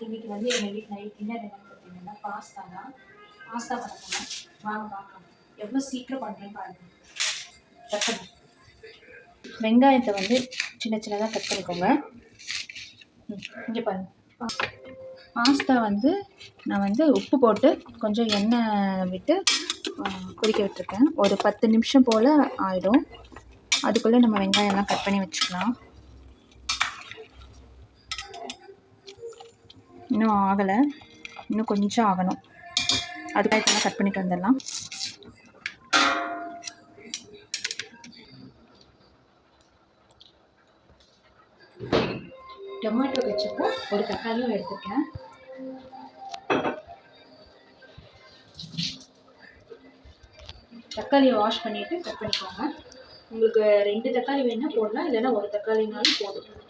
இன்னைக்கு வந்து எங்கள் வீட்டு நைட் டின்னர் என்னன்னு பார்த்தீங்கன்னா பாஸ்தா தான். பாஸ்தா பண்ண போகிறோம். வாங்க பார்க்கலாம் எவ்வளோ சீக்கிரம் பண்ணுறேன்னு பாருங்கள். கட் வெங்காயத்தை வந்து சின்ன சின்னதாக கட் பண்ணிக்கோங்க. இங்கே பாருங்கள், பாஸ்தா வந்து நான் வந்து உப்பு போட்டு கொஞ்சம் எண்ணெய் விட்டு கொதிக்க விட்டுருக்கேன். ஒரு 10 நிமிஷம் போல் ஆகிடும். அதுக்குள்ளே நம்ம வெங்காயம்லாம் கட் பண்ணி வச்சுக்கலாம். இன்னும் ஆகலை, இன்னும் கொஞ்சம் ஆகணும். அதுக்காக கட் பண்ணிட்டு வந்துடலாம். டொமேட்டோ கெச்சப்பும் ஒரு தக்காளியும் எடுத்துருக்கேன். தக்காளியை வாஷ் பண்ணிவிட்டு கட் பண்ணிக்கோங்க. உங்களுக்கு 2 தக்காளி வேணால் போடலாம், இல்லைன்னா ஒரு தக்காளினாலும் போதும்.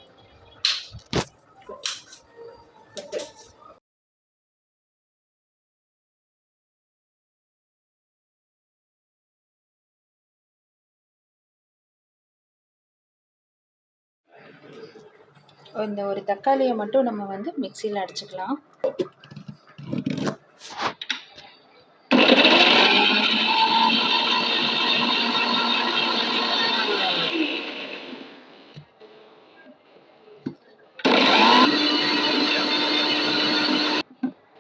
இந்த ஒரு தக்காளியை மட்டும் நம்ம வந்து மிக்சியில் அடிச்சுக்கலாம்.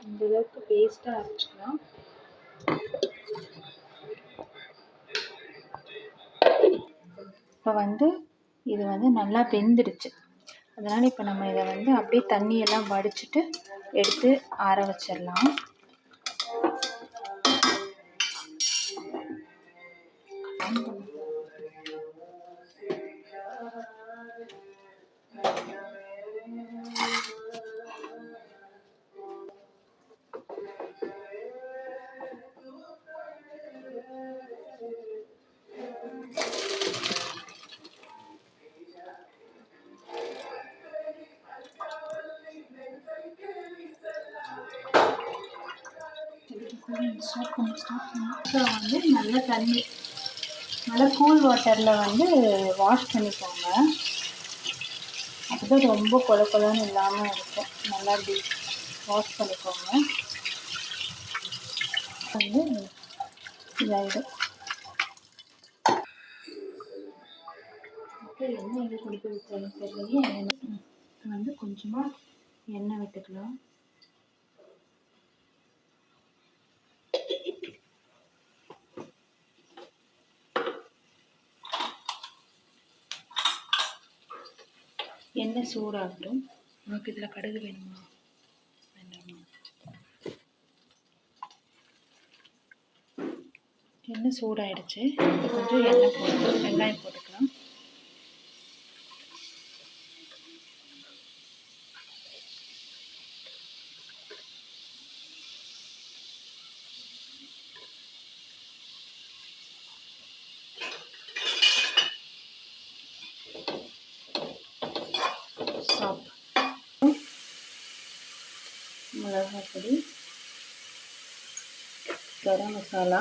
இந்த அளவுக்கு பேஸ்ட்டாக அரைச்சிக்கலாம். இப்போ வந்து இது வந்து நல்லா வெந்துடுச்சு. அதனால் இப்போ நம்ம இதை வந்து அப்படியே தண்ணியெல்லாம் வடிச்சிட்டு எடுத்து ஆற வச்சிடலாம். ஸோ வந்து நல்ல தண்ணி, நல்லா கூல் வாட்டரில் வந்து வாஷ் பண்ணிக்கோங்க. அப்போ ரொம்ப கொலன்னு இல்லாமல் இருக்கும். நல்லா இப்படி வாஷ் பண்ணிக்கோங்க. வந்து இதாகிடும். அப்புறம் எண்ணெய் எங்கே குடிக்க விட்டாலும் தெரியலையே. எண்ணெய் வந்து கொஞ்சமாக எண்ணெய் விட்டுக்கலாம். எண்ணெய் சூடாகட்டும். நமக்கு இதில் கடுகு வேணுமா வேண்டாமா? எண்ணெய் சூடாயிடுச்சு. கொஞ்சம் எண்ணெய் போட்டு வெங்காயம் போட்டுக்கலாம். மிளகாய் பொடி, கரம் மசாலா,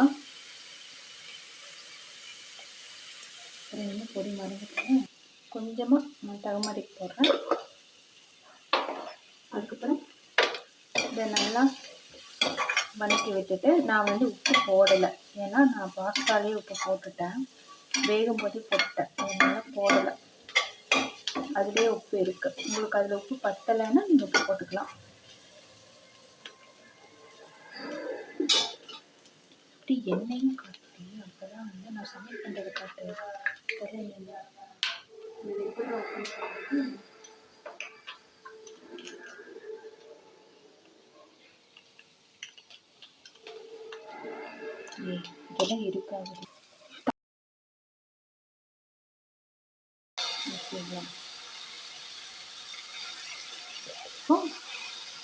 அப்புறம் என்ன பொடி மறந்துட்டேன், கொஞ்சமாக டர்மரிக் போடுறேன். அதுக்கப்புறம் இதை நல்லா வதக்கி விட்டுட்டு, நான் வந்து உப்பு போடலை, ஏன்னா நான் பாஸ்தாலேயே உப்பு போட்டுட்டேன், வேகும் போதே போட்டுட்டேன், அதனால போடலை. அதுலேயே உப்பு இருக்குது. உங்களுக்கு அதில் உப்பு பத்தலைன்னா நீங்கள் உப்பு போட்டுக்கலாம். அப்படி எண்ணெயும் காட்டி அப்போ தான் வந்து நான் சமையல் பண்ணுறதை காட்டு தெரியல. இது எப்படி ஓப்பன் பண்ணுறது? இதெல்லாம் இருக்காது.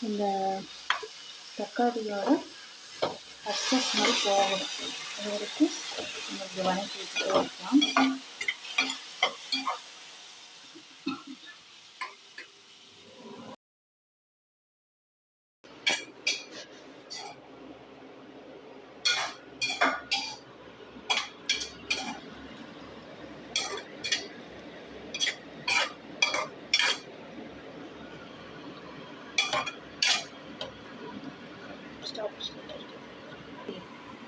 இந்த தக்காளியோட பச்சை ஸ்மெல் போகணும். அது வரைக்கும் உங்களுக்கு வதக்கி விட்டுட்டே இருக்கலாம். ஸ்டாப்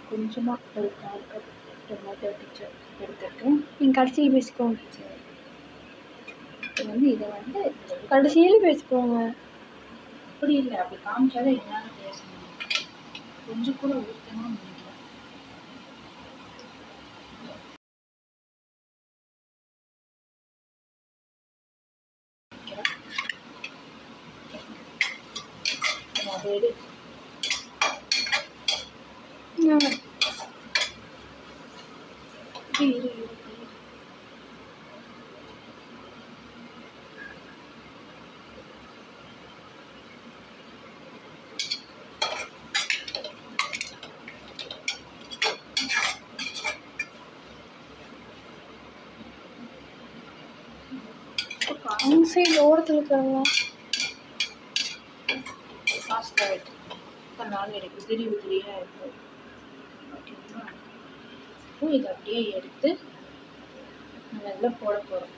கொஞ்சமாக ஒரு 1/4 கப் டொமேட்டோ கெச்சப் எடுத்துருக்கேன். நீங்கள் கடைசியில் பேசிக்கோங்க. சரி, இது வந்து இதை வந்து கடைசியில் பேசிக்கோங்க. அப்படி இல்லை, அப்படி காமிச்சாதான் என்னாலும் பேசணும். கொஞ்சம் கூட ஊற்றணும்னு நினைக்கிறேன். அது அந்த சைடு ஓரத்தில் இருக்கிறாங்களா ஃபாஸ்ட்டாக எடுத்துக்கணும். அதனால எனக்கு உதிரி உதிரியாக இருக்கும். ஓகேங்களா? இப்போ இதை அப்படியே எடுத்து நம்ம இதில் போட போகிறோம்.